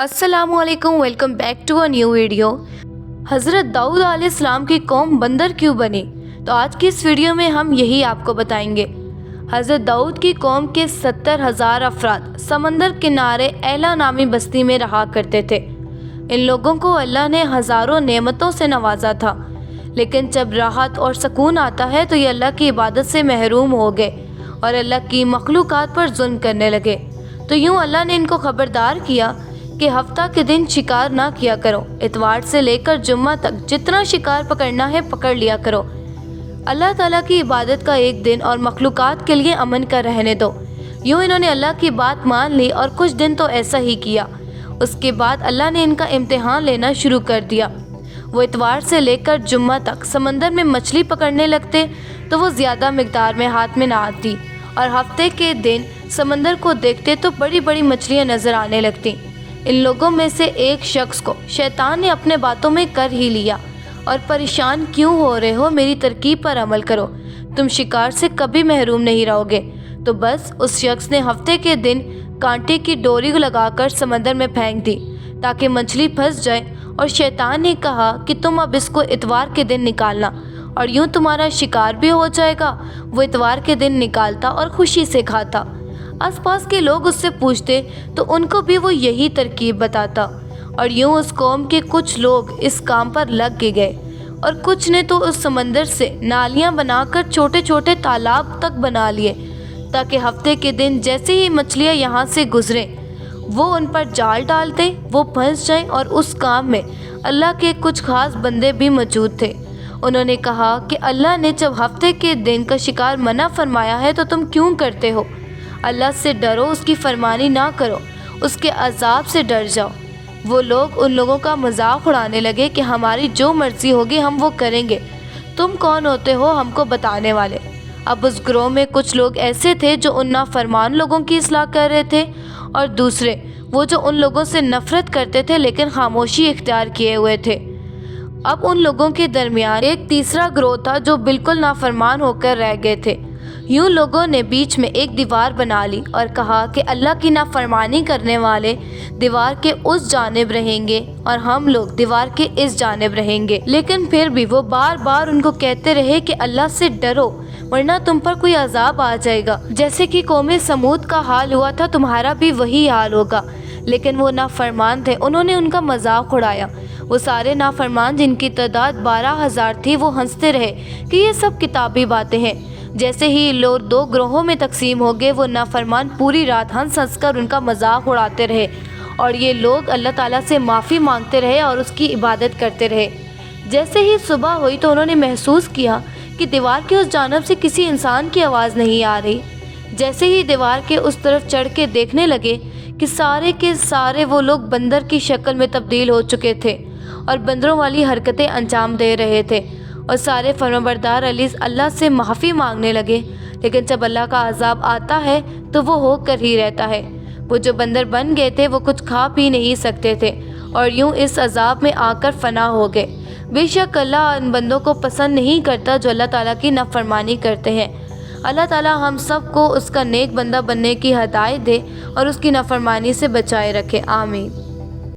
अस्सलामु अलैकुम, welcome back to a new video. हज़रत दाऊद अलैहिस्सलाम की कौम बंदर क्यों बनी? तो आज की इस वीडियो में हम यही आपको बताएंगे। हज़रत दाऊद की कौम के 70,000 अफराद समंदर किनारे ऐला नामी बस्ती में रहा करते थे। इन लोगों को अल्लाह ने हज़ारों नेमतों से नवाजा था, लेकिन जब राहत और सुकून आता है तो ये अल्लाह की इबादत से महरूम हो गए और अल्लाह की मखलूक़ात पर जुल्म करने लगे। तो यूँ अल्लाह ने इनको ख़बरदार किया कि हफ्ता के दिन शिकार ना किया करो, इतवार से लेकर जुम्मा तक जितना शिकार पकड़ना है पकड़ लिया करो। अल्लाह ताला की इबादत का एक दिन और मखलूक़ात के लिए अमन का रहने दो। यूँ इन्होंने अल्लाह की बात मान ली और कुछ दिन तो ऐसा ही किया। उसके बाद अल्लाह ने इनका इम्तिहान लेना शुरू कर दिया। वो इतवार से लेकर जुम्मा तक समंदर में मछली पकड़ने लगते तो वो ज़्यादा मिक़दार में हाथ में ना आती, और हफ्ते के दिन समंदर को देखते तो बड़ी बड़ी मछलियाँ नज़र आने लगती। इन लोगों में से एक शख्स को शैतान ने अपने बातों में कर ही लिया और परेशान क्यों हो रहे हो, मेरी तरकीब पर अमल करो, तुम शिकार से कभी महरूम नहीं रहोगे। तो बस उस शख्स ने हफ्ते के दिन कांटे की डोरी लगाकर समंदर में फेंक दी ताकि मछली फंस जाए, और शैतान ने कहा कि तुम अब इसको इतवार के दिन निकालना और यूँ तुम्हारा शिकार भी हो जाएगा। वो इतवार के दिन निकालता और खुशी से खाता। आसपास के लोग उससे पूछते तो उनको भी वो यही तरकीब बताता, और यूँ उस कौम के कुछ लोग इस काम पर लग गए और कुछ ने तो उस समंदर से नालियाँ बनाकर छोटे छोटे तालाब तक बना लिए ताकि हफ्ते के दिन जैसे ही मछलियाँ यहाँ से गुजरें वो उन पर जाल डालते, वो फंस जाएं। और उस काम में अल्लाह के कुछ खास बंदे भी मौजूद थे। उन्होंने कहा कि अल्लाह ने जब हफ्ते के दिन का शिकार मना फरमाया है तो तुम क्यों करते हो? अल्लाह से डरो, उसकी फरमानी ना करो, उसके अजाब से डर जाओ। वो लोग उन लोगों का मजाक उड़ाने लगे कि हमारी जो मर्ज़ी होगी हम वो करेंगे, तुम कौन होते हो हमको बताने वाले? अब उस ग्रोह में कुछ लोग ऐसे थे जो उन नाफरमान लोगों की इस्लाह कर रहे थे, और दूसरे वो जो उन लोगों से नफ़रत करते थे लेकिन खामोशी इख्तियार किए हुए थे। अब उन लोगों के दरमियान एक तीसरा ग्रोह था जो बिल्कुल नाफरमान होकर रह गए थे। यूँ लोगों ने बीच में एक दीवार बना ली और कहा कि अल्लाह की नाफरमानी करने वाले दीवार के उस जानिब रहेंगे और हम लोग दीवार के इस जानिब रहेंगे। लेकिन फिर भी वो बार बार उनको कहते रहे कि अल्लाह से डरो वरना तुम पर कोई अजाब आ जाएगा। जैसे कि कौमे समूद का हाल हुआ था, तुम्हारा भी वही हाल होगा। लेकिन वो नाफरमान थे, उन्होंने उनका मजाक उड़ाया। वो सारे नाफरमान जिनकी तादाद 12,000 थी वो हंसते रहे कि ये सब किताबी बातें हैं। जैसे ही लोग दो ग्रोहों में तकसीम हो गए, वो नाफरमान पूरी रात हंस हंस कर उनका मजाक उड़ाते रहे, और ये लोग अल्लाह ताला से माफ़ी मांगते रहे और उसकी इबादत करते रहे। जैसे ही सुबह हुई तो उन्होंने महसूस किया कि दीवार के उस जानब से किसी इंसान की आवाज़ नहीं आ रही। जैसे ही दीवार के उस तरफ चढ़ के देखने लगे कि सारे के सारे वो लोग बंदर की शक्ल में तब्दील हो चुके थे और बंदरों वाली हरकतें अंजाम दे रहे थे, और सारे फरमाबरदार अल्लाह से माफ़ी मांगने लगे। लेकिन जब अल्लाह का अजाब आता है तो वो होकर ही रहता है। वो जो बंदर बन गए थे वो कुछ खा पी नहीं सकते थे और यूँ इस अजाब में आकर फना हो गए। बेशक अल्लाह उन बंदों को पसंद नहीं करता जो अल्लाह ताला की नाफरमानी करते हैं। अल्लाह ताला हम सब को उसका नेक बंदा बनने की हदायत दे और उसकी नाफरमानी से बचाए रखे। आमीन।